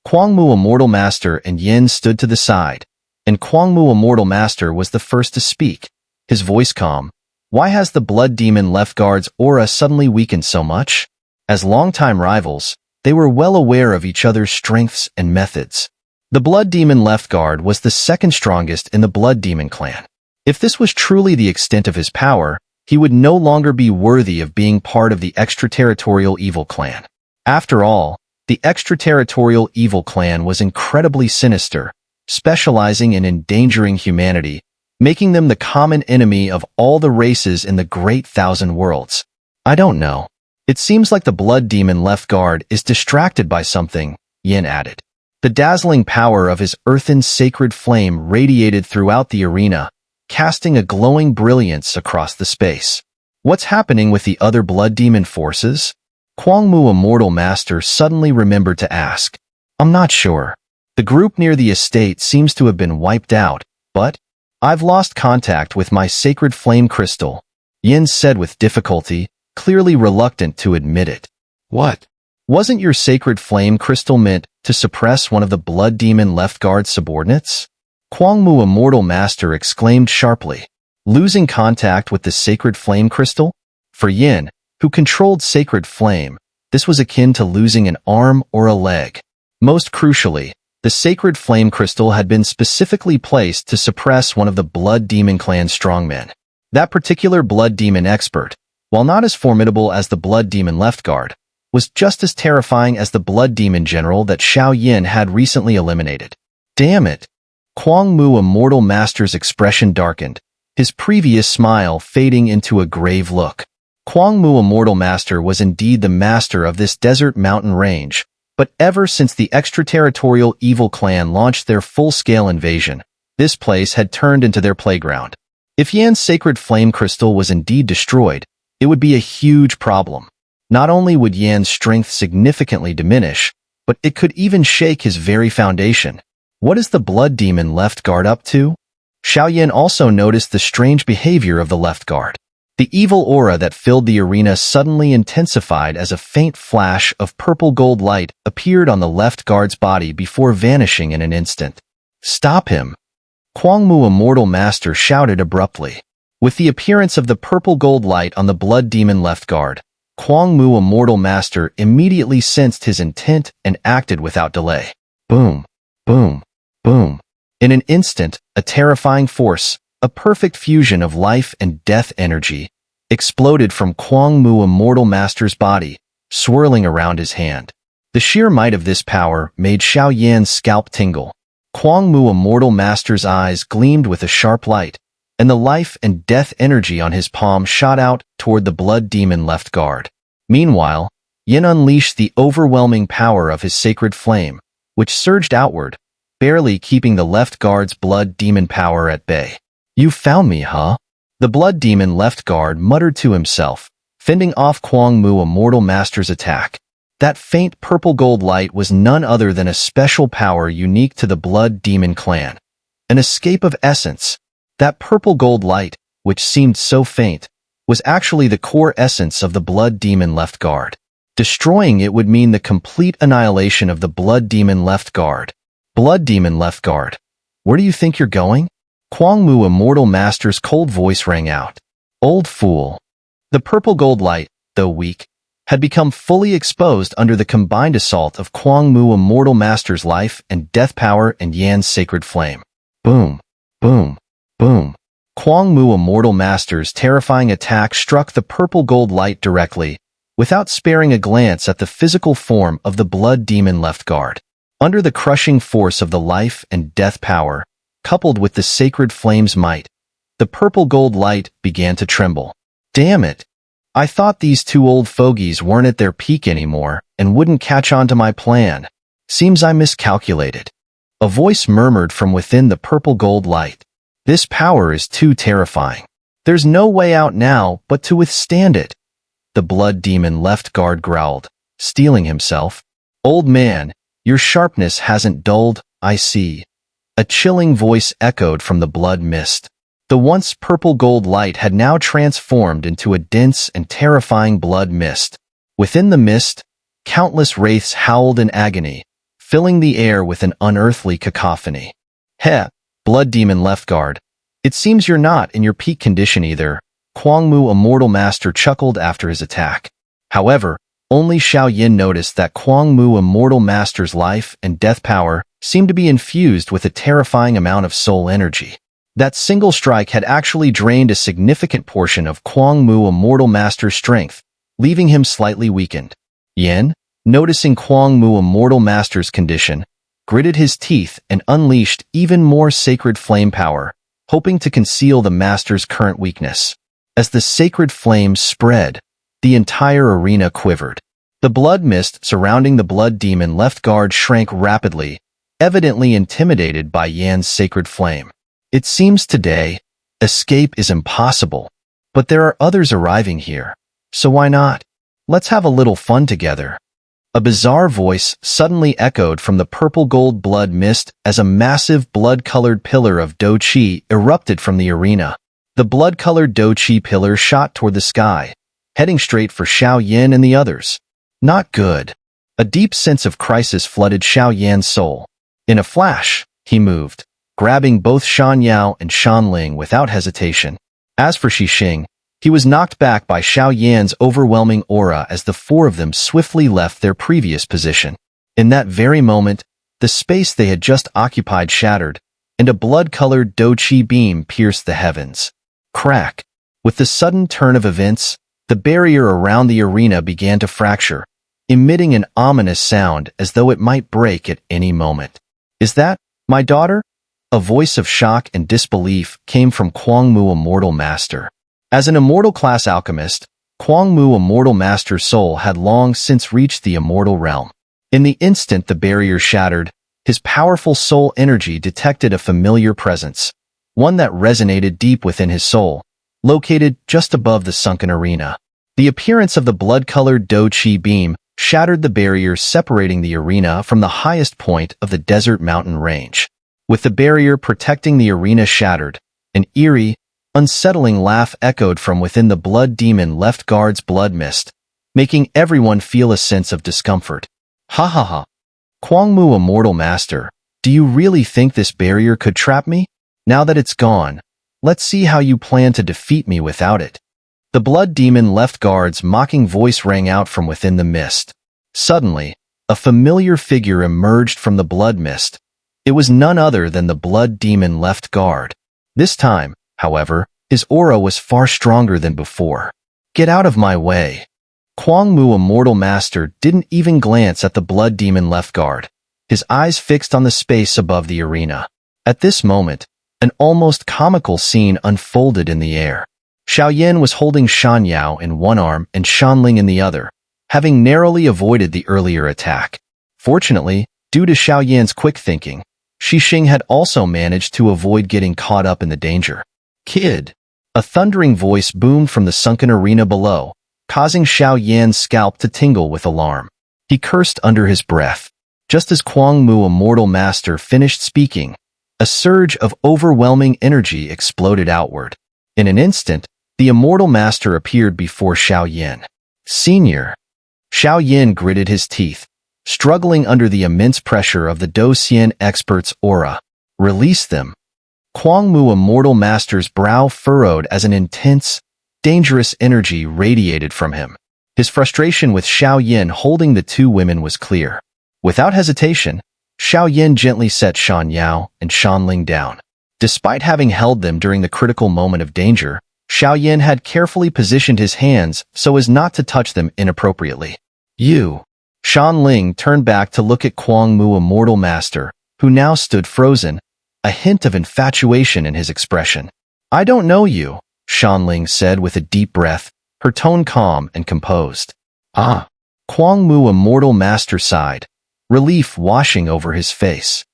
Kwangmu Immortal Master and Yin stood to the side, and Kwangmu Immortal Master was the first to speak, his voice calm. Why has the Blood Demon Left Guard's aura suddenly weakened so much? As longtime rivals, they were well aware of each other's strengths and methods. The Blood Demon Left Guard was the second strongest in the Blood Demon clan. If this was truly the extent of his power, he would no longer be worthy of being part of the extraterritorial evil clan. After all, the extraterritorial evil clan was incredibly sinister, specializing in endangering humanity, making them the common enemy of all the races in the Great Thousand Worlds. I don't know. It seems like the Blood Demon Left Guard is distracted by something, Yin added. The dazzling power of his earthen sacred flame radiated throughout the arena, casting a glowing brilliance across the space. What's happening with the other Blood Demon forces? Kwangmu Immortal Master suddenly remembered to ask. I'm not sure. The group near the estate seems to have been wiped out, but I've lost contact with my sacred flame crystal, Yin said with difficulty, clearly reluctant to admit it. What? Wasn't your sacred flame crystal meant to suppress one of the Blood Demon Left Guard subordinates? Kwangmu Immortal Master exclaimed sharply. Losing contact with the sacred flame crystal? For Yin, who controlled sacred flame, this was akin to losing an arm or a leg. Most crucially, the sacred flame crystal had been specifically placed to suppress one of the Blood Demon clan strongmen. That particular Blood Demon expert, while not as formidable as the Blood Demon Left Guard, was just as terrifying as the Blood Demon General that Xiao Yin had recently eliminated. Damn it! Kwangmu Immortal Master's expression darkened, his previous smile fading into a grave look. Kwangmu Immortal Master was indeed the master of this desert mountain range, but ever since the extraterritorial evil clan launched their full-scale invasion, this place had turned into their playground. If Yan's sacred flame crystal was indeed destroyed, it would be a huge problem. Not only would Yan's strength significantly diminish, but it could even shake his very foundation. What is the Blood Demon Left Guard up to? Xiao Yan also noticed the strange behavior of the Left Guard. The evil aura that filled the arena suddenly intensified as a faint flash of purple gold light appeared on the Left Guard's body before vanishing in an instant. Stop him! Kwangmu Immortal Master shouted abruptly. With the appearance of the purple gold light on the Blood Demon Left Guard, Kwangmu Immortal Master immediately sensed his intent and acted without delay. Boom, boom, boom. In an instant, a terrifying force, a perfect fusion of life and death energy, exploded from Kwangmu Immortal Master's body, swirling around his hand. The sheer might of this power made Xiao Yan's scalp tingle. Kwangmu Immortal Master's eyes gleamed with a sharp light, and the life and death energy on his palm shot out toward the Blood Demon Left Guard. Meanwhile, Yin unleashed the overwhelming power of his sacred flame, which surged outward, barely keeping the Left Guard's Blood Demon power at bay. You found me, huh? The Blood Demon Left Guard muttered to himself, fending off Kwangmu Immortal Master's attack. That faint purple gold light was none other than a special power unique to the Blood Demon clan. An escape of essence. That purple gold light, which seemed so faint, was actually the core essence of the Blood Demon Left Guard. Destroying it would mean the complete annihilation of the Blood Demon Left Guard. Blood Demon Left Guard. Where do you think you're going? Kwangmu Immortal Master's cold voice rang out. Old fool. The purple gold light, though weak, had become fully exposed under the combined assault of Kwangmu Immortal Master's life and death power and Yan's sacred flame. Boom, boom, boom. Kwangmu Immortal Master's terrifying attack struck the purple gold light directly, without sparing a glance at the physical form of the Blood Demon Left Guard. Under the crushing force of the life and death power, coupled with the sacred flame's might, the purple gold light began to tremble. Damn it! I thought these two old fogies weren't at their peak anymore and wouldn't catch on to my plan. Seems I miscalculated. A voice murmured from within the purple gold light. This power is too terrifying. There's no way out now but to withstand it. The Blood Demon Left Guard growled, steeling himself. Old man, your sharpness hasn't dulled, I see. A chilling voice echoed from the blood mist. The once purple gold light had now transformed into a dense and terrifying blood mist. Within the mist, countless wraiths howled in agony, filling the air with an unearthly cacophony. Heh, Blood Demon left guard. It seems you're not in your peak condition either, Kwangmu Immortal Master chuckled after his attack. However, only Xiaoyan noticed that Kwangmu Immortal Master's life and death power seemed to be infused with a terrifying amount of soul energy. That single strike had actually drained a significant portion of Kwangmu Immortal Master's strength, leaving him slightly weakened. Yan, noticing Kwangmu Immortal Master's condition, gritted his teeth and unleashed even more sacred flame power, hoping to conceal the master's current weakness. As the sacred flames spread, the entire arena quivered. The blood mist surrounding the blood demon left guard shrank rapidly, evidently intimidated by Yan's sacred flame. It seems today, escape is impossible, but there are others arriving here, so why not? Let's have a little fun together. A bizarre voice suddenly echoed from the purple-gold blood mist as a massive blood-colored pillar of Do Chi erupted from the arena. The blood-colored Do Chi pillar shot toward the sky, heading straight for Xiaoyan and the others. Not good. A deep sense of crisis flooded Xiaoyan's soul. In a flash, he moved, grabbing both Shan Yao and Shan Ling without hesitation. As for Xixing, he was knocked back by Xiaoyan's overwhelming aura as the four of them swiftly left their previous position. In that very moment, the space they had just occupied shattered, and a blood-colored Do Chi beam pierced the heavens. Crack! With the sudden turn of events, the barrier around the arena began to fracture, emitting an ominous sound as though it might break at any moment. "Is that my daughter?" A voice of shock and disbelief came from Kwangmu Immortal Master. As an immortal-class alchemist, Kwangmu Immortal Master's soul had long since reached the immortal realm. In the instant the barrier shattered, his powerful soul energy detected a familiar presence, one that resonated deep within his soul, located just above the sunken arena. The appearance of the blood-colored Do Chi beam shattered the barrier separating the arena from the highest point of the desert mountain range. With the barrier protecting the arena shattered, an eerie, unsettling laugh echoed from within the blood demon left guard's blood mist, making everyone feel a sense of discomfort. Ha ha ha. Kwangmu Immortal Master, do you really think this barrier could trap me? Now that it's gone, let's see how you plan to defeat me without it. The blood demon left guard's mocking voice rang out from within the mist. Suddenly, a familiar figure emerged from the blood mist. It was none other than the blood demon left guard. This time, however, his aura was far stronger than before. "Get out of my way." Kwangmu Immortal Master didn't even glance at the blood demon left guard, his eyes fixed on the space above the arena. At this moment, an almost comical scene unfolded in the air. Xiaoyan was holding Shan Yao in one arm and Shan Ling in the other, having narrowly avoided the earlier attack. Fortunately, due to Xiaoyan's quick thinking, Xixing had also managed to avoid getting caught up in the danger. "Kid!" A thundering voice boomed from the sunken arena below, causing Xiaoyan's scalp to tingle with alarm. He cursed under his breath. Just as Kwangmu Immortal Master finished speaking, a surge of overwhelming energy exploded outward. In an instant, the Immortal Master appeared before Xiaoyan. "Senior." Xiaoyan gritted his teeth, struggling under the immense pressure of the Docian expert's aura. "Release them." Kwangmu Immortal Master's brow furrowed as an intense, dangerous energy radiated from him. His frustration with Xiaoyan holding the two women was clear. Without hesitation, Xiaoyan gently set Shan Yao and Shan Ling down. Despite having held them during the critical moment of danger, Xiaoyan had carefully positioned his hands so as not to touch them inappropriately. "You." Shan Ling turned back to look at Kwangmu Immortal Master, who now stood frozen, a hint of infatuation in his expression. "I don't know you," Shan Ling said with a deep breath, her tone calm and composed. "Ah." Kwangmu Immortal Master sighed, relief washing over his face.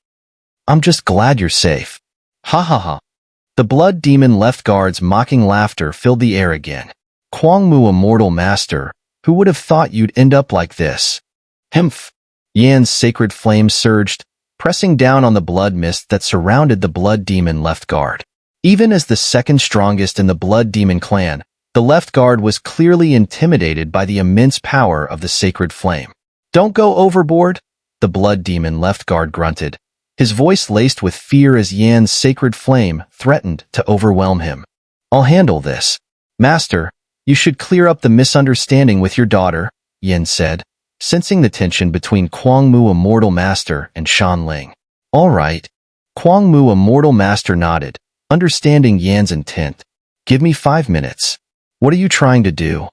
"I'm just glad you're safe." Ha ha ha. The blood demon left guard's mocking laughter filled the air again. "Kwangmu Immortal Master, who would have thought you'd end up like this?" "Himph." Yan's sacred flame surged, pressing down on the blood mist that surrounded the blood demon left guard. Even as the second strongest in the blood demon clan, the left guard was clearly intimidated by the immense power of the sacred flame. "Don't go overboard." the blood demon left guard grunted, his voice laced with fear as Yan's sacred flame threatened to overwhelm him. I'll handle this. Master, you should clear up the misunderstanding with your daughter, Yan said, sensing the tension between Kwang Mu Immortal Master and Shan Ling. All right. Kwang Mu Immortal Master nodded, understanding Yan's intent. Give me 5 minutes. What are you trying to do?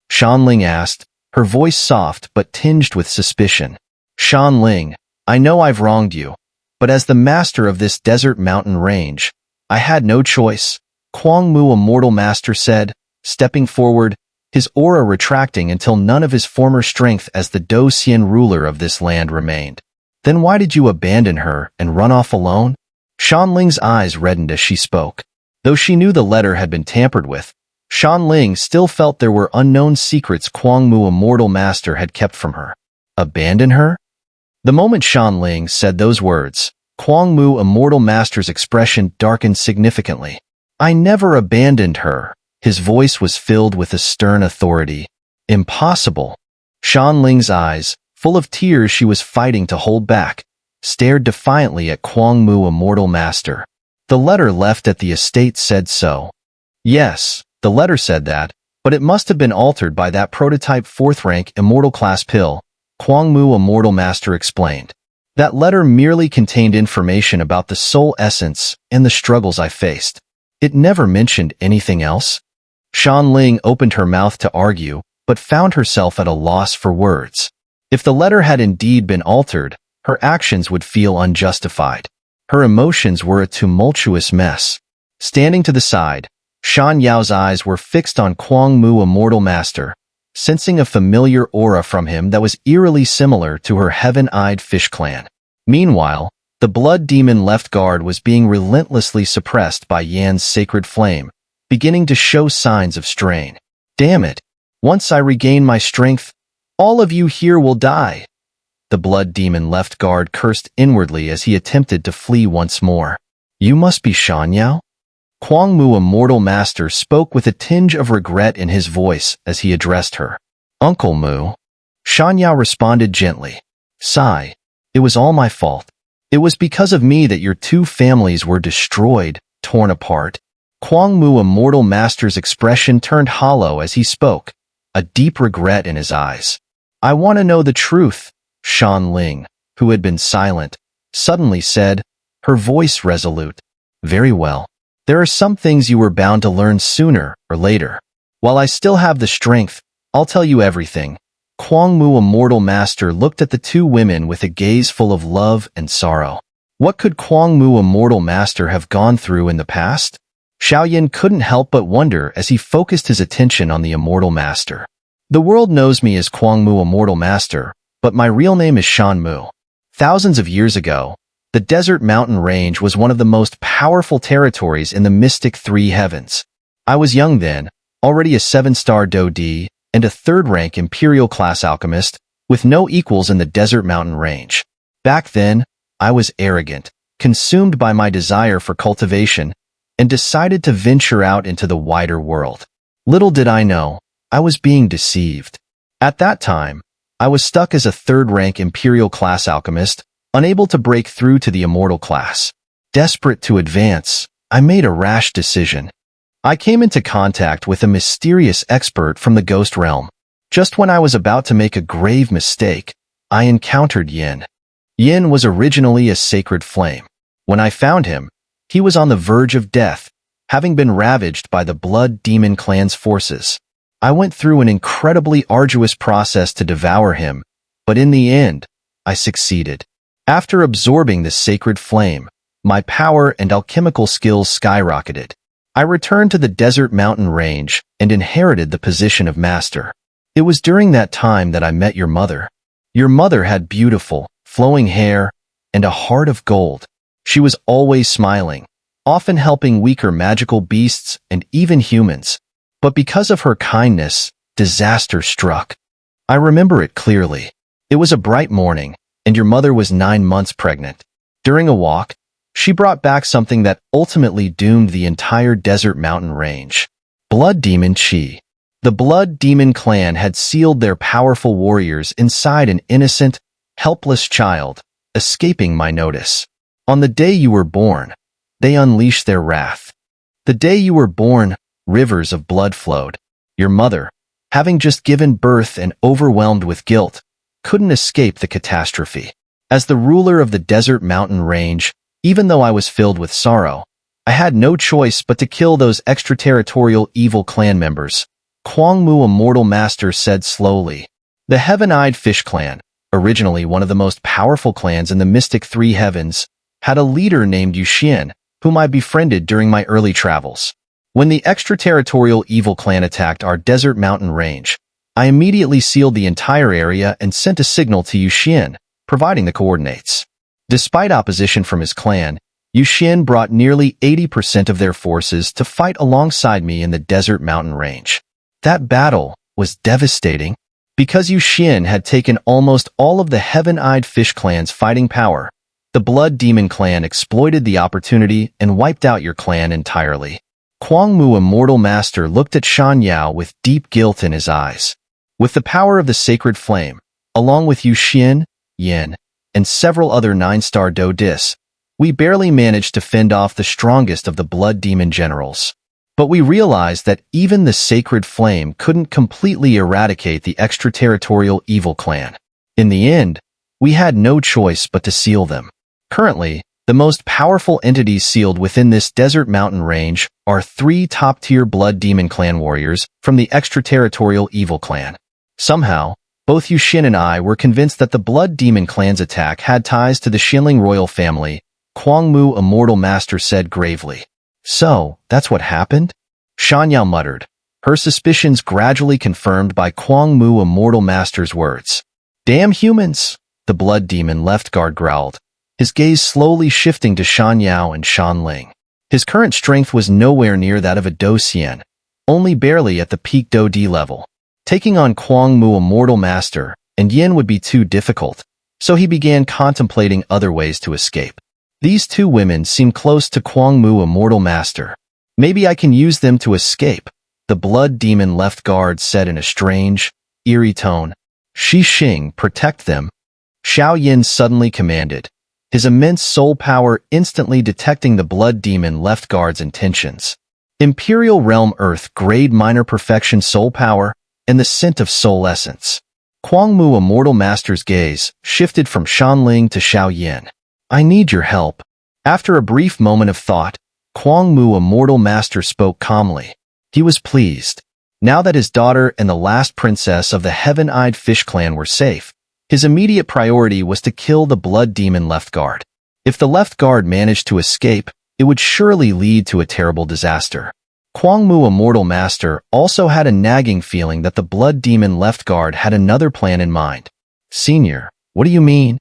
Shan Ling asked, her voice soft but tinged with suspicion. Shan Ling, I know I've wronged you, but as the master of this desert mountain range, I had no choice, Kwang Mu Immortal Master said, stepping forward, his aura retracting until none of his former strength as the Do Xian ruler of this land remained. Then why did you abandon her and run off alone? Shan Ling's eyes reddened as she spoke. Though she knew the letter had been tampered with, Shan Ling still felt there were unknown secrets Kwang Mu Immortal Master had kept from her. Abandon her? The moment Shan Ling said those words, Kwang Mu Immortal Master's expression darkened significantly. I never abandoned her. His voice was filled with a stern authority. Impossible. Shan Ling's eyes, full of tears she was fighting to hold back, stared defiantly at Kwang Mu Immortal Master. The letter left at the estate said so. Yes, the letter said that, but it must have been altered by that prototype 4th rank Immortal class pill, Kwang Mu Immortal Master explained. That letter merely contained information about the soul essence and the struggles I faced. It never mentioned anything else. Shan Ling opened her mouth to argue, but found herself at a loss for words. If the letter had indeed been altered, her actions would feel unjustified. Her emotions were a tumultuous mess. Standing to the side, Shan Yao's eyes were fixed on Kwang Mu Immortal Master, sensing a familiar aura from him that was eerily similar to her heaven-eyed fish clan. Meanwhile, the blood demon left guard was being relentlessly suppressed by Yan's sacred flame, beginning to show signs of strain. Damn it! Once I regain my strength, all of you here will die. The blood demon left guard cursed inwardly as he attempted to flee once more. You must be Shan Yao? Kwang Mu Immortal Master spoke with a tinge of regret in his voice as he addressed her. Uncle Mu. Shan Yao responded gently. Sigh. It was all my fault. It was because of me that your 2 families were destroyed, torn apart. Kwang Mu Immortal Master's expression turned hollow as he spoke, a deep regret in his eyes. I want to know the truth, Shan Ling, who had been silent, suddenly said, her voice resolute. Very well. There are some things you were bound to learn sooner or later. While I still have the strength, I'll tell you everything. Kwang Mu Immortal Master looked at the 2 women with a gaze full of love and sorrow. What could Kwang Mu Immortal Master have gone through in the past? Xiaoyan couldn't help but wonder as he focused his attention on the Immortal Master. The world knows me as Kwang Mu Immortal Master, but my real name is Shan Mu. Thousands of years ago, the desert mountain range was one of the most powerful territories in the mystic 3 heavens. I was young then, already a 7-star Do D and a 3rd-rank Imperial class alchemist, with no equals in the desert mountain range. Back then, I was arrogant, consumed by my desire for cultivation, and decided to venture out into the wider world. Little did I know, I was being deceived. At that time, I was stuck as a 3rd-rank Imperial class alchemist, unable to break through to the Immortal class. Desperate to advance, I made a rash decision. I came into contact with a mysterious expert from the Ghost Realm. Just when I was about to make a grave mistake, I encountered Yin. Yin was originally a sacred flame. When I found him, he was on the verge of death, having been ravaged by the Blood Demon clan's forces. I went through an incredibly arduous process to devour him, but in the end, I succeeded. After absorbing the sacred flame, my power and alchemical skills skyrocketed. I returned to the desert mountain range and inherited the position of master. It was during that time that I met your mother. Your mother had beautiful, flowing hair and a heart of gold. She was always smiling, often helping weaker magical beasts and even humans. But because of her kindness, disaster struck. I remember it clearly. It was a bright morning, and your mother was 9 months pregnant. During a walk, she brought back something that ultimately doomed the entire desert mountain range. Blood Demon Qi. The Blood Demon clan had sealed their powerful warriors inside an innocent, helpless child, escaping my notice. On the day you were born, they unleashed their wrath. The day you were born, rivers of blood flowed. Your mother, having just given birth and overwhelmed with guilt, couldn't escape the catastrophe. As the ruler of the desert mountain range, even though I was filled with sorrow, I had no choice but to kill those extraterritorial evil clan members. Kwang Mu, a mortal master, said slowly. The Heaven-Eyed Fish Clan, originally one of the most powerful clans in the mystic Three Heavens, had a leader named Yuxian, whom I befriended during my early travels. When the extraterritorial evil clan attacked our desert mountain range, I immediately sealed the entire area and sent a signal to Yuxian, providing the coordinates. Despite opposition from his clan, Yuxian brought nearly 80% of their forces to fight alongside me in the desert mountain range. That battle was devastating. Because Yuxian had taken almost all of the Heaven-Eyed Fish Clan's fighting power, the Blood Demon Clan exploited the opportunity and wiped out your clan entirely. Kwang Mu, a mortal master, looked at Shan Yao with deep guilt in his eyes. With the power of the sacred flame, along with Yuxian, Yin, and several other 9-star Do Dis, we barely managed to fend off the strongest of the Blood Demon generals. But we realized that even the sacred flame couldn't completely eradicate the extraterritorial evil clan. In the end, we had no choice but to seal them. Currently, the most powerful entities sealed within this desert mountain range are 3 top-tier Blood Demon Clan warriors from the extraterritorial evil clan. Somehow, both Yuxian and I were convinced that the Blood Demon Clan's attack had ties to the Xinling royal family, Kwang Mu, a mortal master, said gravely. So, that's what happened? Shan Yao muttered, her suspicions gradually confirmed by Kwang Mu, a mortal master's words. Damn humans! The Blood Demon left guard growled, his gaze slowly shifting to Shan Yao and Shan Ling. His current strength was nowhere near that of a Do Xian, only barely at the peak Do D level. Taking on Kwang Mu, a mortal master, and Yin would be too difficult, so he began contemplating other ways to escape. These 2 women seemed close to Kwang Mu, a mortal master. Maybe I can use them to escape, the Blood Demon left guard said in a strange, eerie tone. Shi Xing, protect them. Xiao Yin suddenly commanded, his immense soul power instantly detecting the Blood Demon left guard's intentions. Imperial Realm Earth Grade Minor Perfection Soul Power and the Scent of Soul Essence. Kwang Mu, a mortal master's gaze shifted from Shan Ling to Xiao Yin. I need your help. After a brief moment of thought, Kwang Mu, a mortal master, spoke calmly. He was pleased. Now that his daughter and the last princess of the Heaven-Eyed Fish Clan were safe, his immediate priority was to kill the Blood Demon left guard. If the left guard managed to escape, it would surely lead to a terrible disaster. Kwang Mu, a mortal master, also had a nagging feeling that the Blood Demon left guard had another plan in mind. Senior, what do you mean?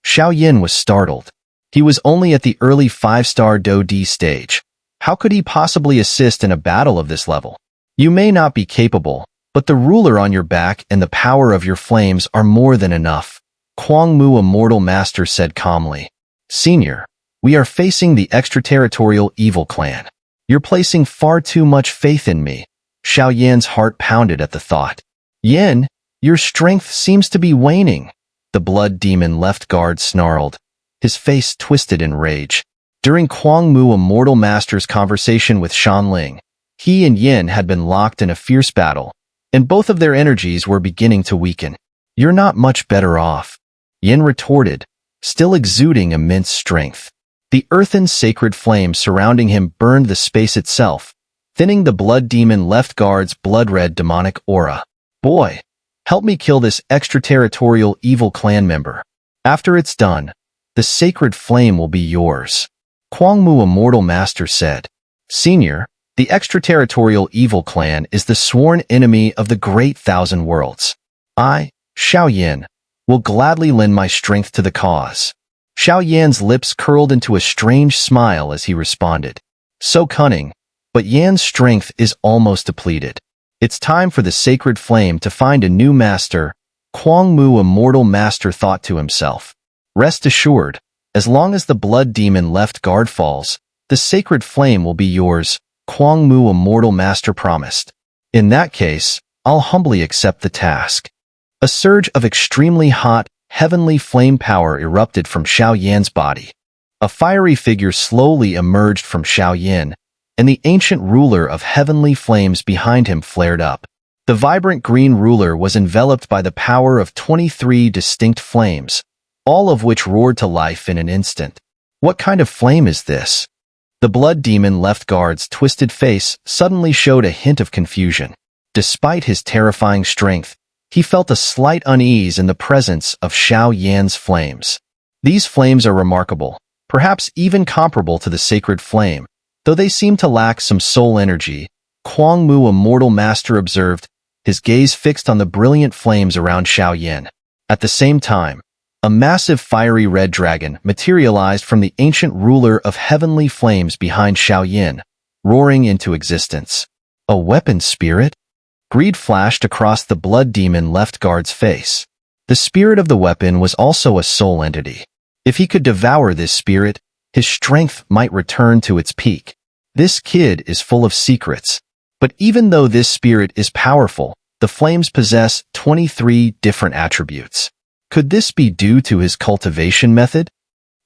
Xiao Yin was startled. He was only at the early 5-star Do D stage. How could he possibly assist in a battle of this level? You may not be capable, but the ruler on your back and the power of your flames are more than enough. Kwang Mu, a mortal master, said calmly. Senior, we are facing the extraterritorial evil clan. You're placing far too much faith in me. Xiao Yin's heart pounded at the thought. Yin, your strength seems to be waning. The Blood Demon left guard snarled, his face twisted in rage. During Kwang Mu, a mortal master's conversation with Shan Ling, he and Yin had been locked in a fierce battle, and both of their energies were beginning to weaken. You're not much better off, Yin retorted, still exuding immense strength. The earthen sacred flame surrounding him burned the space itself, thinning the Blood Demon left guard's blood-red demonic aura. Boy, help me kill this extraterritorial evil clan member. After it's done, the sacred flame will be yours. Kwang Mu, a mortal master, said. Senior, the extraterritorial evil clan is the sworn enemy of the Great Thousand Worlds. I, Xiao Yin, will gladly lend my strength to the cause. Xiao Yan's lips curled into a strange smile as he responded. So cunning, but Yan's strength is almost depleted. It's time for the sacred flame to find a new master, Kwang Mu, a mortal master, thought to himself. Rest assured, as long as the Blood Demon left guard falls, the sacred flame will be yours, Kwang Mu, a mortal master, promised. In that case, I'll humbly accept the task. A surge of extremely hot, heavenly flame power erupted from Xiao Yan's body. A fiery figure slowly emerged from Xiao Yan, and the ancient ruler of heavenly flames behind him flared up. The vibrant green ruler was enveloped by the power of 23 distinct flames, all of which roared to life in an instant. What kind of flame is this? The blood demon left guard's twisted face suddenly showed a hint of confusion. Despite his terrifying strength, he felt a slight unease in the presence of Xiao Yan's flames. These flames are remarkable, perhaps even comparable to the sacred flame, though they seem to lack some soul energy, Kwang Mu, a mortal master, observed, his gaze fixed on the brilliant flames around Xiao Yan. At the same time, a massive fiery red dragon materialized from the ancient ruler of heavenly flames behind Xiao Yan, roaring into existence. A weapon spirit? Greed flashed across the blood demon left guard's face. The spirit of the weapon was also a soul entity. If he could devour this spirit, his strength might return to its peak. This kid is full of secrets. But even though this spirit is powerful, the flames possess 23 different attributes. Could this be due to his cultivation method?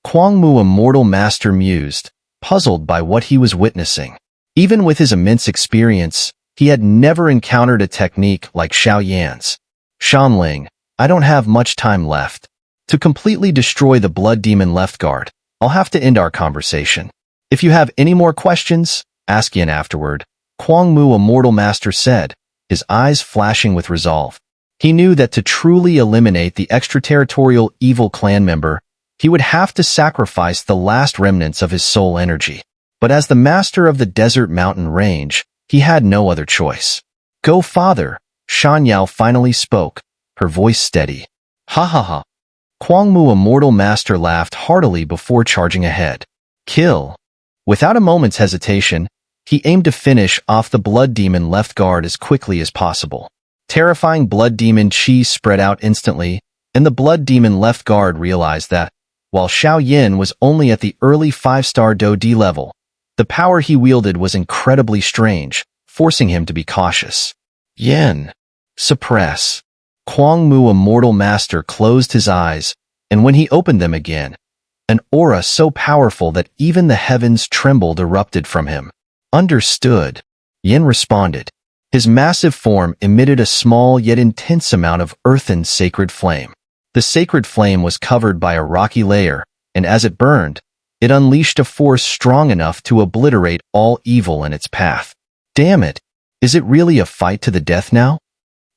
Kwang Mu, a mortal master, mused, puzzled by what he was witnessing. Even with his immense experience, he had never encountered a technique like Xiao Yan's. Shanling, I don't have much time left. To completely destroy the blood demon left guard, I'll have to end our conversation. If you have any more questions, ask Yan afterward, Kwang Mu, a mortal master, said, his eyes flashing with resolve. He knew that to truly eliminate the extraterritorial evil clan member, he would have to sacrifice the last remnants of his soul energy. But as the master of the desert mountain range, he had no other choice. Go, father, Shan Yao finally spoke, her voice steady. Ha ha ha. Kwang Mu, a mortal master, laughed heartily before charging ahead. Kill. Without a moment's hesitation, he aimed to finish off the blood demon left guard as quickly as possible. Terrifying blood demon chi spread out instantly, and the blood demon left guard realized that, while Xiao Yan was only at the early 5-star Do D level, the power he wielded was incredibly strange, forcing him to be cautious. Yan. Suppress. Kwang Mu, a mortal master, closed his eyes, and when he opened them again, an aura so powerful that even the heavens trembled erupted from him. Understood. Yin responded. His massive form emitted a small yet intense amount of earthen sacred flame. The sacred flame was covered by a rocky layer, and as it burned, it unleashed a force strong enough to obliterate all evil in its path. Damn it! Is it really a fight to the death now?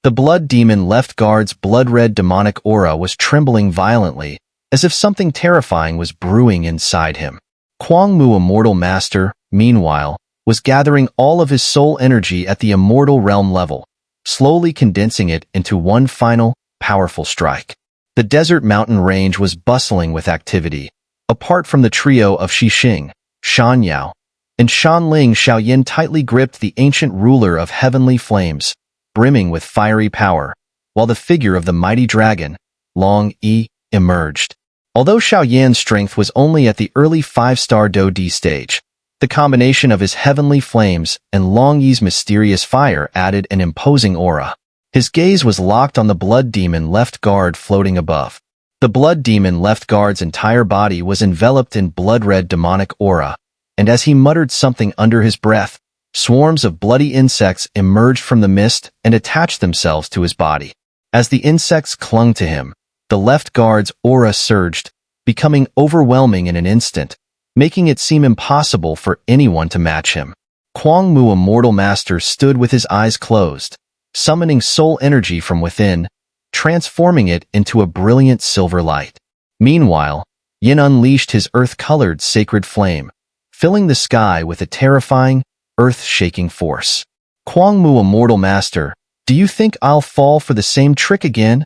The blood demon left guard's blood-red demonic aura was trembling violently, as if something terrifying was brewing inside him. Kwang Mu, a mortal master, meanwhile, was gathering all of his soul energy at the immortal realm level, slowly condensing it into one final, powerful strike. The desert mountain range was bustling with activity. Apart from the trio of Xixing, Shan Yao, and Shanling, Xiao Yan tightly gripped the ancient ruler of heavenly flames, brimming with fiery power, while the figure of the mighty dragon, Long Yi, emerged. Although Xiao Yan's strength was only at the early 5-star Do D stage, the combination of his heavenly flames and Long Yi's mysterious fire added an imposing aura. His gaze was locked on the blood demon left guard floating above. The blood demon left guard's entire body was enveloped in blood-red demonic aura, and as he muttered something under his breath, swarms of bloody insects emerged from the mist and attached themselves to his body. As the insects clung to him, the left guard's aura surged, becoming overwhelming in an instant, making it seem impossible for anyone to match him. Kwang Mu, a mortal master, stood with his eyes closed, summoning soul energy from within, transforming it into a brilliant silver light. Meanwhile, Yin unleashed his earth-colored sacred flame, filling the sky with a terrifying, earth-shaking force. Kwang Mu, a mortal master, do you think I'll fall for the same trick again?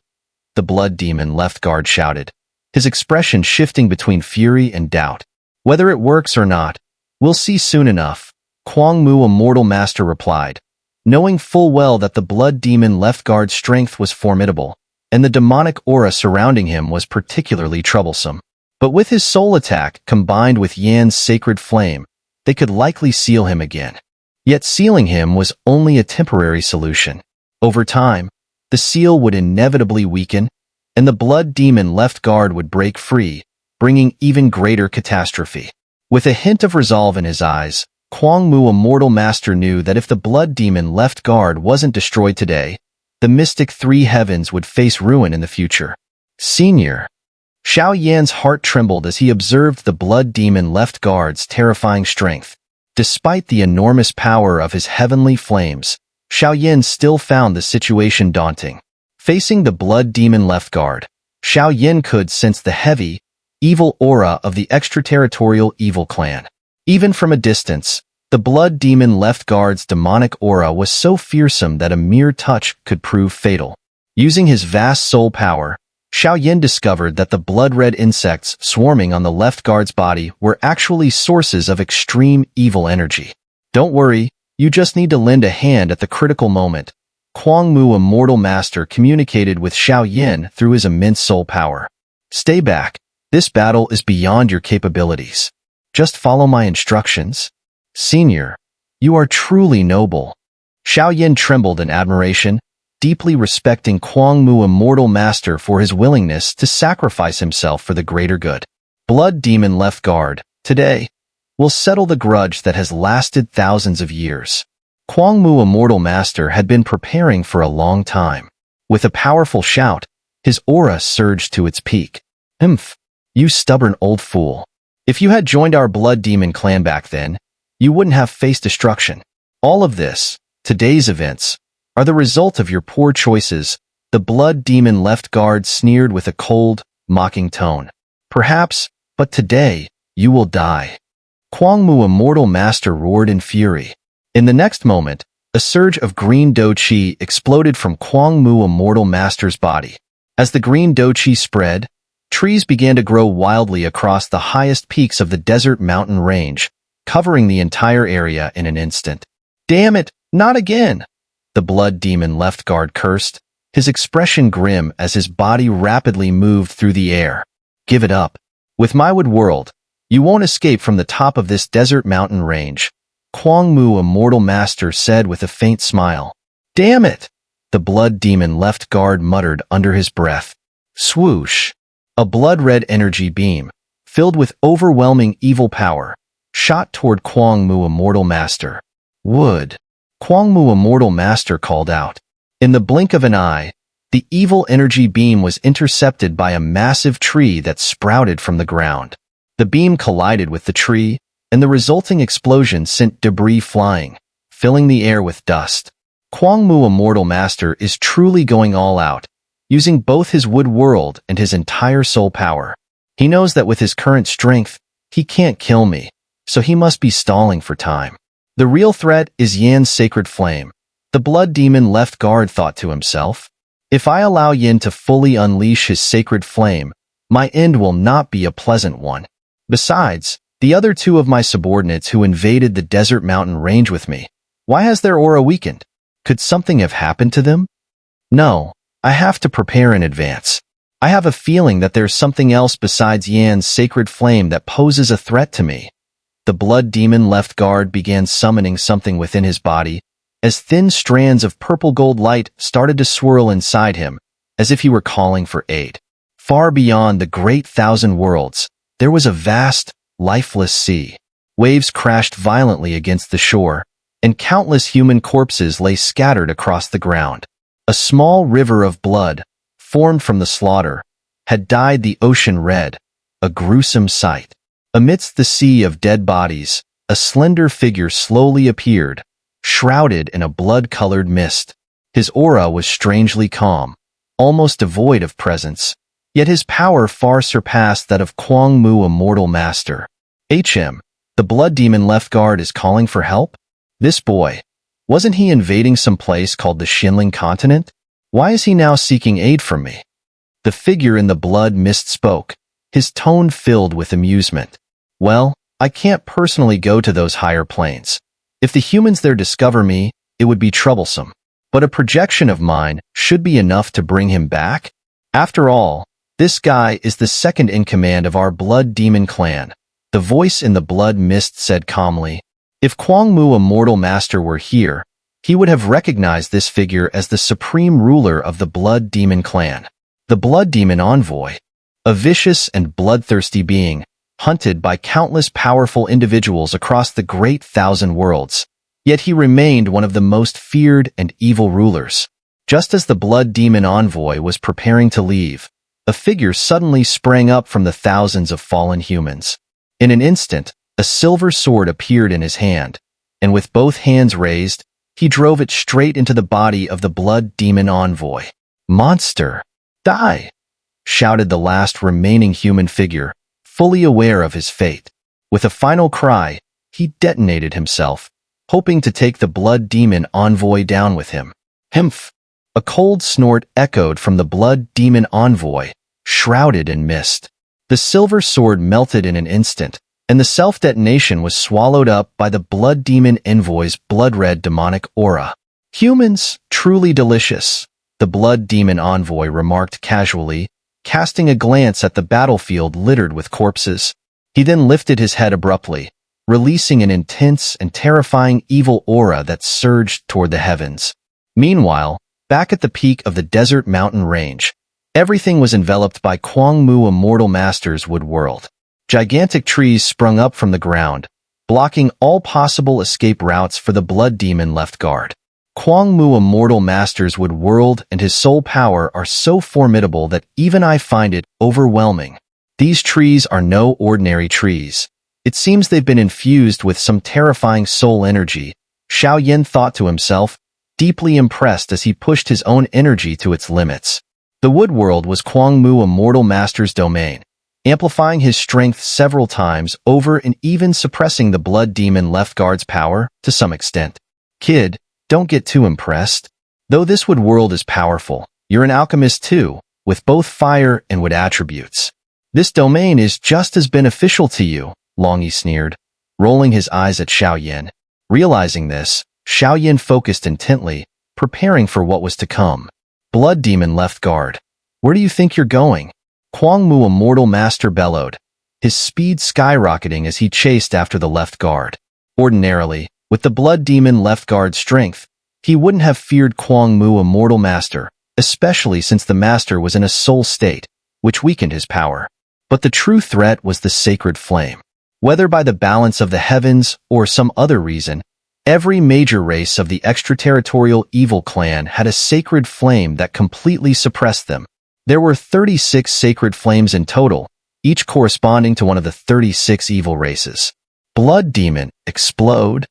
The blood demon left guard shouted, his expression shifting between fury and doubt. Whether it works or not, we'll see soon enough, Kwang Mu, a mortal master, replied, knowing full well that the blood demon left guard's strength was formidable, and the demonic aura surrounding him was particularly troublesome. But with his soul attack combined with Yan's sacred flame, they could likely seal him again. Yet sealing him was only a temporary solution. Over time, the seal would inevitably weaken, and the blood demon left guard would break free, bringing even greater catastrophe. With a hint of resolve in his eyes, Kwang Mu, Immortal Master, knew that if the blood demon left guard wasn't destroyed today, the mystic three heavens would face ruin in the future. Senior. Xiao Yan's heart trembled as he observed the blood demon left guard's terrifying strength. Despite the enormous power of his heavenly flames, Xiao Yan still found the situation daunting. Facing the blood demon left guard, Xiao Yan could sense the heavy, evil aura of the extraterritorial evil clan. Even from a distance, the blood demon left guard's demonic aura was so fearsome that a mere touch could prove fatal. Using his vast soul power, Xiao Yan discovered that the blood-red insects swarming on the left guard's body were actually sources of extreme evil energy. Don't worry, you just need to lend a hand at the critical moment. Kwang Mu, Immortal Master, communicated with Xiao Yan through his immense soul power. Stay back. This battle is beyond your capabilities. Just follow my instructions. Senior, you are truly noble. Xiao Yan trembled in admiration, deeply respecting Kwang Mu, Immortal Master, for his willingness to sacrifice himself for the greater good. Blood demon left guard, today, will settle the grudge that has lasted thousands of years. Kwang Mu, Immortal Master, had been preparing for a long time. With a powerful shout, his aura surged to its peak. Humph, you stubborn old fool. If you had joined our blood demon clan back then, you wouldn't have faced destruction. All of this, today's events, are the result of your poor choices, the blood demon left guard sneered with a cold, mocking tone. Perhaps, but today, you will die. Kwang Mu, Immortal Master, roared in fury. In the next moment, a surge of green do qi exploded from Kwang Mu, Immortal Master's body. As the green do qi spread, trees began to grow wildly across the highest peaks of the desert mountain range, covering the entire area in an instant. Damn it, not again! The blood demon left guard cursed, his expression grim as his body rapidly moved through the air. Give it up. With my wood world, you won't escape from the top of this desert mountain range, Kwang Mu, Immortal Master, said with a faint smile. Damn it! The blood demon left guard muttered under his breath. Swoosh! A blood-red energy beam, filled with overwhelming evil power, shot toward Kwang Mu, Immortal Master. Wood! Kwang Mu, Immortal Master, called out. In the blink of an eye, the evil energy beam was intercepted by a massive tree that sprouted from the ground. The beam collided with the tree, and the resulting explosion sent debris flying, filling the air with dust. Kwang Mu, Immortal Master, is truly going all out, using both his wood world and his entire soul power. He knows that with his current strength, he can't kill me, so he must be stalling for time. The real threat is Yan's sacred flame, the blood demon left guard thought to himself. If I allow Yan to fully unleash his sacred flame, my end will not be a pleasant one. Besides, the other two of my subordinates who invaded the desert mountain range with me, why has their aura weakened? Could something have happened to them? No, I have to prepare in advance. I have a feeling that there's something else besides Yan's sacred flame that poses a threat to me. The blood demon left guard began summoning something within his body, as thin strands of purple-gold light started to swirl inside him, as if he were calling for aid. Far beyond the great thousand worlds, there was a vast, lifeless sea. Waves crashed violently against the shore, and countless human corpses lay scattered across the ground. A small river of blood, formed from the slaughter, had dyed the ocean red, a gruesome sight. Amidst the sea of dead bodies, a slender figure slowly appeared, shrouded in a blood-colored mist. His aura was strangely calm, almost devoid of presence, yet his power far surpassed that of Kwang Mu, Immortal Master. The blood demon left guard is calling for help? This boy, wasn't he invading some place called the Xinling continent? Why is he now seeking aid from me? The figure in the blood mist spoke, his tone filled with amusement. Well, I can't personally go to those higher planes. If the humans there discover me, it would be troublesome. But a projection of mine should be enough to bring him back. After all, this guy is the second in command of our blood demon clan. The voice in the blood mist said calmly. If Kwang Mu, Immortal Master, were here, he would have recognized this figure as the supreme ruler of the blood demon clan. the blood demon envoy, a vicious and bloodthirsty being, hunted by countless powerful individuals across the great thousand worlds. Yet he remained one of the most feared and evil rulers. Just as the blood demon envoy was preparing to leave, a figure suddenly sprang up from the thousands of fallen humans. In an instant, a silver sword appeared in his hand, and with both hands raised, he drove it straight into the body of the blood demon envoy. "Monster, die!" shouted the last remaining human figure, fully aware of his fate. With a final cry, he detonated himself, hoping to take the blood demon envoy down with him. Hmph! A cold snort echoed from the blood demon envoy, shrouded in mist. The silver sword melted in an instant, and the self-detonation was swallowed up by the blood demon envoy's blood-red demonic aura. "Humans, truly delicious," the blood demon envoy remarked casually, casting a glance at the battlefield littered with corpses. He then lifted his head abruptly, releasing an intense and terrifying evil aura that surged toward the heavens. Meanwhile, back at the peak of the desert mountain range, everything was enveloped by Kwangmu Immortal Master's wood world. Gigantic trees sprung up from the ground, blocking all possible escape routes for the blood demon left guard. Kwangmu Immortal Master's wood world and his soul power are so formidable that even I find it overwhelming. These trees are no ordinary trees. It seems they've been infused with some terrifying soul energy, Xiao Yan thought to himself, deeply impressed as he pushed his own energy to its limits. The wood world was Kwangmu Immortal Master's domain, amplifying his strength several times over and even suppressing the blood demon left guard's power to some extent. "Kid, don't get too impressed. Though this wood world is powerful, you're an alchemist too, with both fire and wood attributes. This domain is just as beneficial to you," Longy sneered, rolling his eyes at Xiao Yan. Realizing this, Xiao Yan focused intently, preparing for what was to come. "Blood demon left guard, where do you think you're going?" Kwangmu Immortal Master bellowed, his speed skyrocketing as he chased after the left guard. Ordinarily, with the blood demon left guard's strength, he wouldn't have feared Kwangmu Immortal Master, especially since the master was in a soul state, which weakened his power. But the true threat was the sacred flame. Whether by the balance of the heavens or some other reason, every major race of the extraterritorial evil clan had a sacred flame that completely suppressed them. There were 36 sacred flames in total, each corresponding to one of the 36 evil races. Blood demon, explode.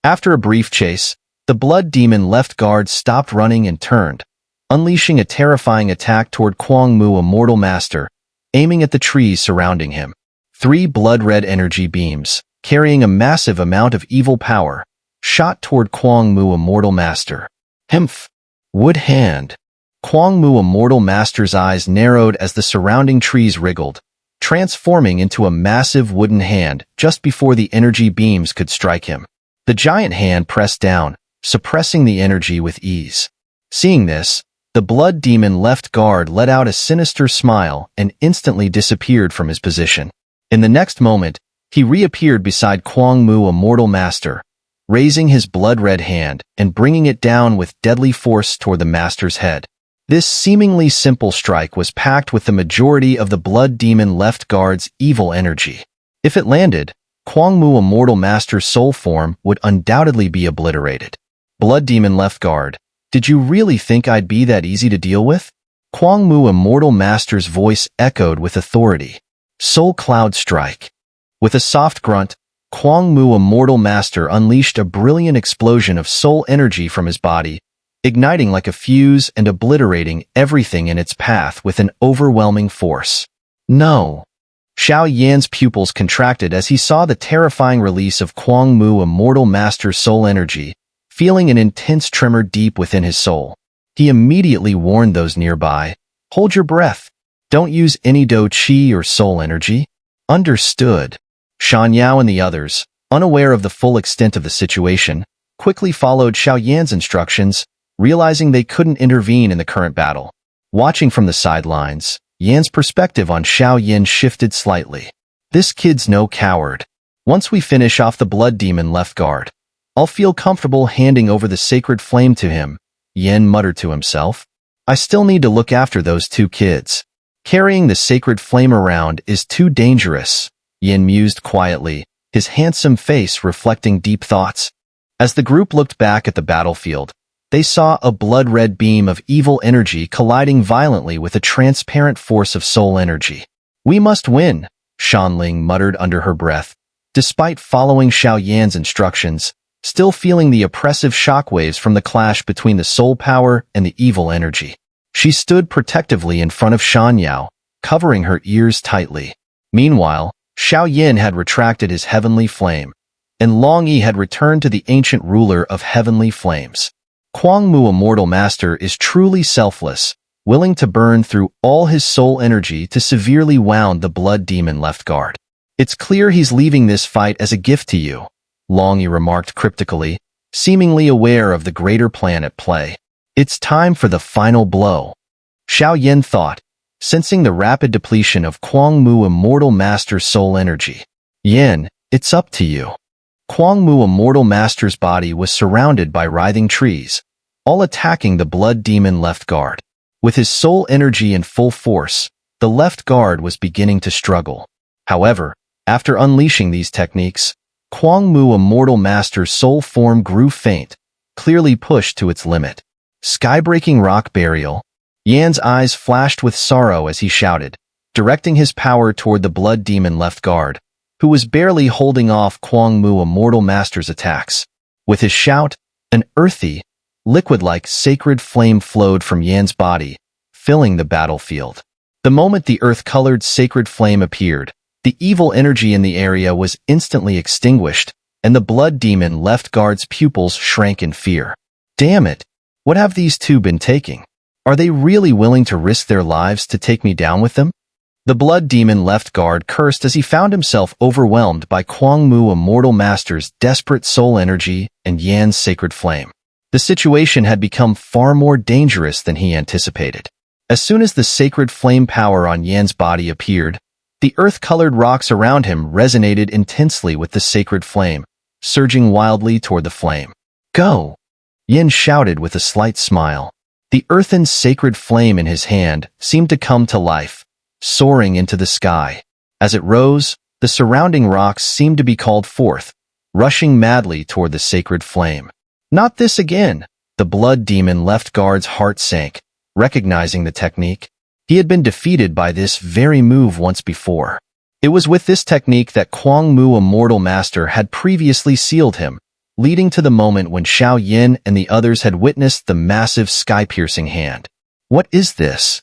After a brief chase, the blood demon left guard stopped running and turned, unleashing a terrifying attack toward Kwangmu Immortal Master, aiming at the trees surrounding him. 3 blood-red energy beams, carrying a massive amount of evil power, shot toward Kwangmu Immortal Master. Hmph! Wood hand. Kwangmu Immortal Master's eyes narrowed as the surrounding trees wriggled, transforming into a massive wooden hand just before the energy beams could strike him. The giant hand pressed down, suppressing the energy with ease. Seeing this, the blood demon left guard let out a sinister smile and instantly disappeared from his position. In the next moment, he reappeared beside Kwangmu Immortal Master, raising his blood-red hand and bringing it down with deadly force toward the master's head. This seemingly simple strike was packed with the majority of the blood demon left guard's evil energy. If it landed, Kwangmu Immortal Master's soul form would undoubtedly be obliterated. Blood demon left guard, did you really think I'd be that easy to deal with? Kwangmu Immortal Master's voice echoed with authority. Soul Cloud Strike. With a soft grunt, Kwangmu Immortal Master unleashed a brilliant explosion of soul energy from his body, igniting like a fuse and obliterating everything in its path with an overwhelming force. No. Xiao Yan's pupils contracted as he saw the terrifying release of Kwangmu Immortal Master's soul energy, feeling an intense tremor deep within his soul. He immediately warned those nearby, "Hold your breath. Don't use any do chi or soul energy." Understood. Shan Yao and the others, unaware of the full extent of the situation, quickly followed Xiao Yan's instructions, realizing they couldn't intervene in the current battle. Watching from the sidelines, Yan's perspective on Xiao Yan shifted slightly. This kid's no coward. Once we finish off the blood demon left guard, I'll feel comfortable handing over the sacred flame to him, Yan muttered to himself. I still need to look after those two kids. Carrying the sacred flame around is too dangerous, Yin mused quietly, his handsome face reflecting deep thoughts. As the group looked back at the battlefield, they saw a blood-red beam of evil energy colliding violently with a transparent force of soul energy. We must win, Shanling muttered under her breath. Despite following Xiao Yan's instructions, still feeling the oppressive shockwaves from the clash between the soul power and the evil energy. She stood protectively in front of Shan Yao, covering her ears tightly. Meanwhile, Xiao Yan had retracted his heavenly flame, and Long Yi had returned to the ancient ruler of heavenly flames. Kuang Mu, a mortal master, is truly selfless, willing to burn through all his soul energy to severely wound the blood demon left guard. It's clear he's leaving this fight as a gift to you, Long Yi remarked cryptically, seemingly aware of the greater plan at play. It's time for the final blow. Xiao Yan thought, sensing the rapid depletion of Kuang Mu, Immortal Master's soul energy. Yin, it's up to you. Kuang Mu, Immortal Master's body was surrounded by writhing trees, all attacking the blood demon left guard. With his soul energy in full force, the left guard was beginning to struggle. However, after unleashing these techniques, Kuang Mu, Immortal Master's soul form grew faint, clearly pushed to its limit. Sky-breaking rock burial. Yan's eyes flashed with sorrow as he shouted, directing his power toward the blood demon left guard, who was barely holding off Kuang Mu, Immortal Master's attacks. With his shout, an earthy, liquid-like sacred flame flowed from Yan's body, filling the battlefield. The moment the earth-colored sacred flame appeared, the evil energy in the area was instantly extinguished, and the blood demon left guard's pupils shrank in fear. Damn it! What have these two been taking? Are they really willing to risk their lives to take me down with them? The blood demon left guard cursed as he found himself overwhelmed by Kuang Mu, Immortal Master's desperate soul energy and Yan's sacred flame. The situation had become far more dangerous than he anticipated. As soon as the sacred flame power on Yan's body appeared, the earth-colored rocks around him resonated intensely with the sacred flame, surging wildly toward the flame. Go! Yin shouted with a slight smile. The earthen sacred flame in his hand seemed to come to life, soaring into the sky. As it rose, the surrounding rocks seemed to be called forth, rushing madly toward the sacred flame. Not this again! The blood demon left guard's heart sank, recognizing the technique. He had been defeated by this very move once before. It was with this technique that Kuang Mu, Immortal Master, had previously sealed him, leading to the moment when Xiao Yin and the others had witnessed the massive sky-piercing hand. What is this?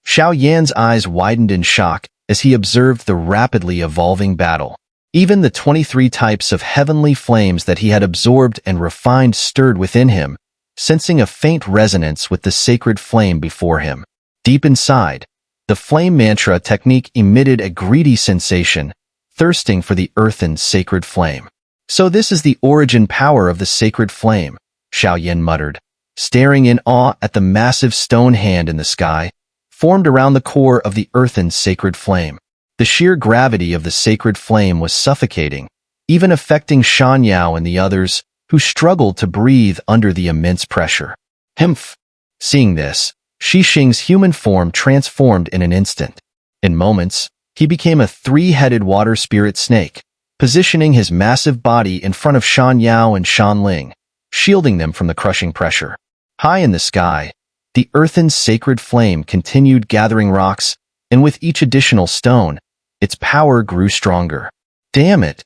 Xiao Yan's eyes widened in shock as he observed the rapidly evolving battle. Even the 23 types of heavenly flames that he had absorbed and refined stirred within him, sensing a faint resonance with the sacred flame before him. Deep inside, the flame mantra technique emitted a greedy sensation, thirsting for the earthen sacred flame. So this is the origin power of the sacred flame, Xiao Yan muttered, staring in awe at the massive stone hand in the sky, formed around the core of the earthen sacred flame. The sheer gravity of the sacred flame was suffocating, even affecting Shan Yao and the others, who struggled to breathe under the immense pressure. Humph! Seeing this, Xixing's human form transformed in an instant. In moments, he became a three-headed water spirit snake, positioning his massive body in front of Shan Yao and Shan Ling, shielding them from the crushing pressure. High in the sky, the earthen sacred flame continued gathering rocks, and with each additional stone, its power grew stronger. Damn it!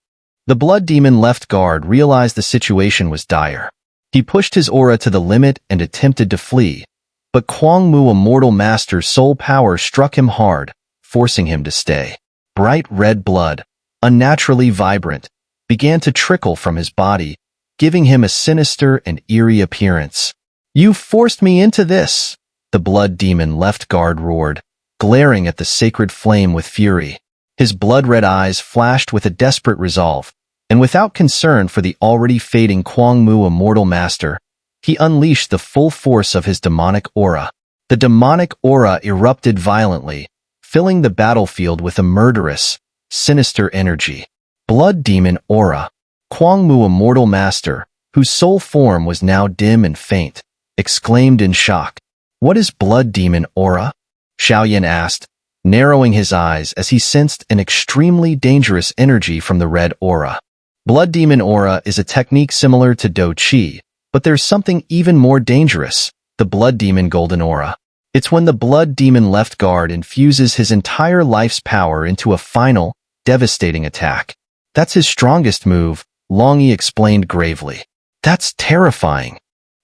The blood demon left guard realized the situation was dire. He pushed his aura to the limit and attempted to flee, but Kuang Mu, Immortal Master's soul power struck him hard, forcing him to stay. Bright red blood, unnaturally vibrant, began to trickle from his body, giving him a sinister and eerie appearance. You forced me into this! The blood demon left guard roared, glaring at the sacred flame with fury. His blood-red eyes flashed with a desperate resolve, and without concern for the already fading Kuang Mu, Immortal Master, he unleashed the full force of his demonic aura. The demonic aura erupted violently, filling the battlefield with a murderous, sinister energy. Blood demon aura. Kuang Mu, Immortal Master, whose soul form was now dim and faint, exclaimed in shock. What is blood demon aura? Xiaoyan asked, narrowing his eyes as he sensed an extremely dangerous energy from the red aura. Blood demon aura is a technique similar to Do Qi, but there's something even more dangerous, the blood demon golden aura. It's when the blood demon left guard infuses his entire life's power into a final, devastating attack. That's his strongest move, Long Yi explained gravely. That's terrifying.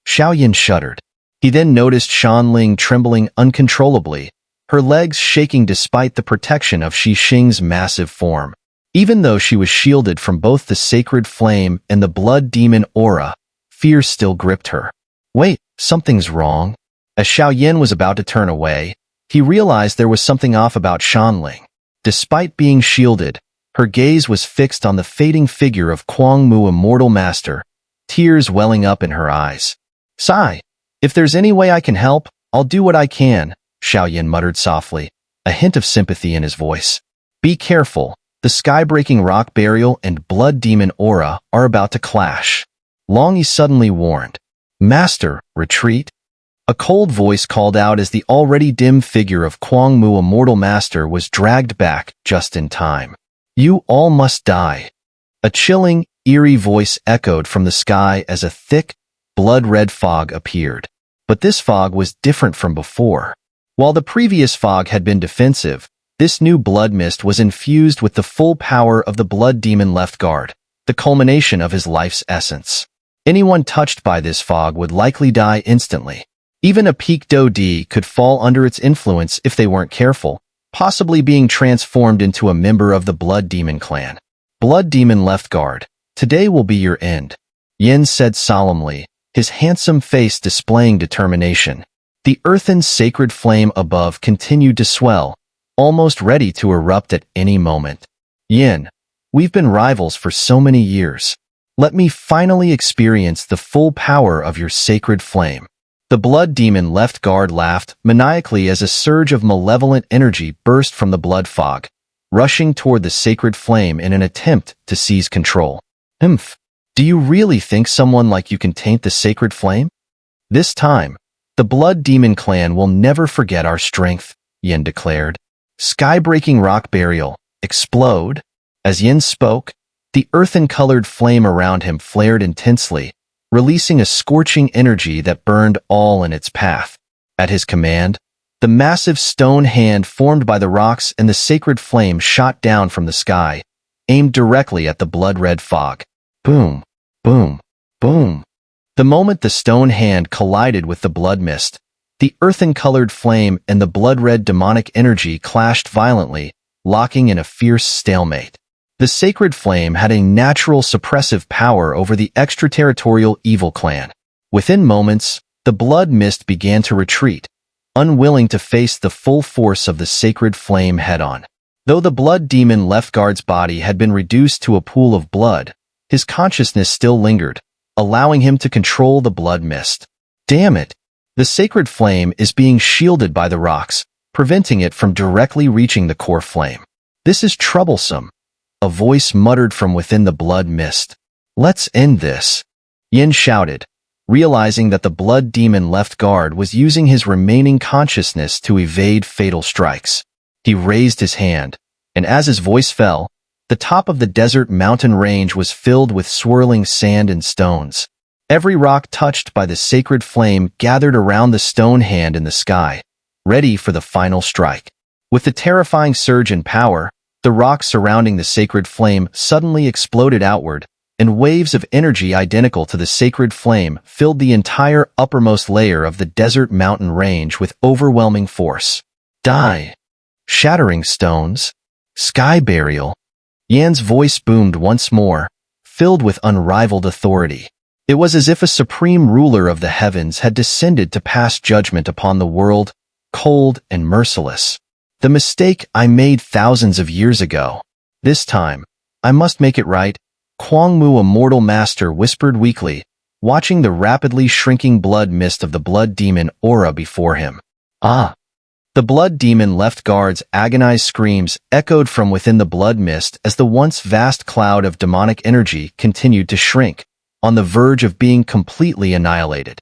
Xiaoyan shuddered. He then noticed Shan Ling trembling uncontrollably, her legs shaking despite the protection of Shi Xing's massive form. Even though she was shielded from both the sacred flame and the blood demon aura, fear still gripped her. Wait, something's wrong. As Xiaoyan was about to turn away, he realized there was something off about Shan Ling. Despite being shielded, her gaze was fixed on the fading figure of Kuang Mu, Immortal Master, tears welling up in her eyes. Sigh, if there's any way I can help, I'll do what I can, Xiaoyan muttered softly, a hint of sympathy in his voice. Be careful, the sky-breaking rock burial and blood demon aura are about to clash. Long Yi suddenly warned. Master, retreat? A cold voice called out as the already dim figure of Kuang Mu, Immortal Master, was dragged back just in time. You all must die. A chilling, eerie voice echoed from the sky as a thick, blood-red fog appeared. But this fog was different from before. While the previous fog had been defensive, this new blood mist was infused with the full power of the blood demon left guard, the culmination of his life's essence. Anyone touched by this fog would likely die instantly. Even a peak Do Di could fall under its influence if they weren't careful, possibly being transformed into a member of the blood demon clan. Blood demon left guard, today will be your end, Yin said solemnly, his handsome face displaying determination. The earthen sacred flame above continued to swell, almost ready to erupt at any moment. Yin, we've been rivals for so many years. Let me finally experience the full power of your sacred flame. The blood demon left guard laughed maniacally as a surge of malevolent energy burst from the blood fog, rushing toward the sacred flame in an attempt to seize control. Humph! Do you really think someone like you can taint the sacred flame? This time, the blood demon clan will never forget our strength, Yin declared. Sky-breaking rock burial, explode. As Yin spoke, the earthen-colored flame around him flared intensely, releasing a scorching energy that burned all in its path. At his command, the massive stone hand formed by the rocks and the sacred flame shot down from the sky, aimed directly at the blood-red fog. Boom, boom, boom. The moment the stone hand collided with the blood mist, the earthen-colored flame and the blood-red demonic energy clashed violently, locking in a fierce stalemate. The sacred flame had a natural suppressive power over the extraterritorial evil clan. Within moments, the blood mist began to retreat, unwilling to face the full force of the sacred flame head-on. Though the blood demon left guard's body had been reduced to a pool of blood, his consciousness still lingered, allowing him to control the blood mist. Damn it! The sacred flame is being shielded by the rocks, preventing it from directly reaching the core flame. This is troublesome. A voice muttered from within the blood mist. Let's end this. Yin shouted, realizing that the blood demon left guard was using his remaining consciousness to evade fatal strikes. He raised his hand, and as his voice fell, the top of the desert mountain range was filled with swirling sand and stones. Every rock touched by the sacred flame gathered around the stone hand in the sky, ready for the final strike. With the terrifying surge in power, the rocks surrounding the sacred flame suddenly exploded outward, and waves of energy identical to the sacred flame filled the entire uppermost layer of the desert mountain range with overwhelming force. Die! Shattering stones. Sky burial. Yan's voice boomed once more, filled with unrivaled authority. It was as if a supreme ruler of the heavens had descended to pass judgment upon the world, cold and merciless. The mistake I made thousands of years ago. This time, I must make it right, Kuang Mu, Immortal Master, whispered weakly, watching the rapidly shrinking blood mist of the blood demon aura before him. Ah! The blood demon left guard's agonized screams echoed from within the blood mist as the once vast cloud of demonic energy continued to shrink, on the verge of being completely annihilated.